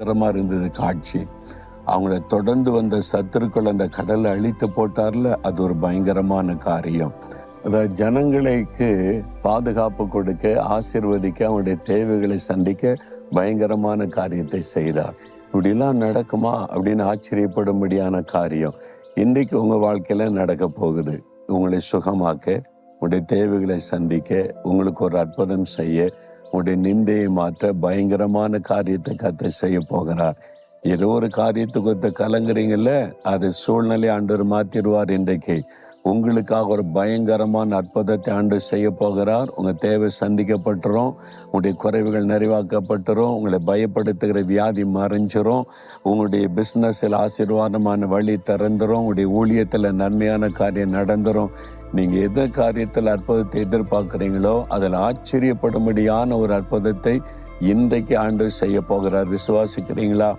இருந்தது காட்சி. அவங்கள தொடர்ந்து வந்த சத்துருக்கள் அந்த கடலை அழித்து போட்டார்ல, அது ஒரு பயங்கரமான காரியம். அதாவது ஜனங்களுக்கு பாதுகாப்பு கொடுக்க, ஆசீர்வதிக்க, அவங்களுடைய தேவைகளை சந்திக்க பயங்கரமான காரியத்தை செய்தார். இப்படிலாம் நடக்குமா அப்படின்னு ஆச்சரியப்படும்படியான காரியம் இன்றைக்கு உங்கள் வாழ்க்கையில் நடக்க போகுது. உங்களை சுகமாக்க, உங்களுடைய தேவைகளை சந்திக்க, உங்களுக்கு ஒரு அற்புதம் செய்ய, உங்களுடைய நிந்தையை மாற்ற பயங்கரமான காரியத்தை கர்த்தர் செய்ய போகிறார். ஏதோ ஒரு காரியத்தை குறித்து கலங்குறீங்கல்ல, அது சூழ்நிலை ஆண்டவர் மாற்றிடுவார். இன்றைக்கு உங்களுக்காக ஒரு பயங்கரமான அற்புதத்தை ஆண்டவர் செய்ய போகிறார். உங்கள் தேவை சந்திக்கப்பட்டுரும், உங்களுடைய குறைவுகள் நிறைவாக்கப்பட்டுரும், உங்களை பயப்படுத்துகிற வியாதி மறைஞ்சிரும், உங்களுடைய பிஸ்னஸில் ஆசீர்வாதமான வழி திறந்துரும், உங்களுடைய ஊழியத்தில் நன்மையான காரியம் நடந்துரும். நீங்கள் எந்த காரியத்தில் அற்புதத்தை எதிர்பார்க்குறீங்களோ அதில் ஆச்சரியப்படும்படியான ஒரு அற்புதத்தை இன்றைக்கு ஆண்டவர் செய்ய போகிறார். விசுவாசிக்கிறீங்களா?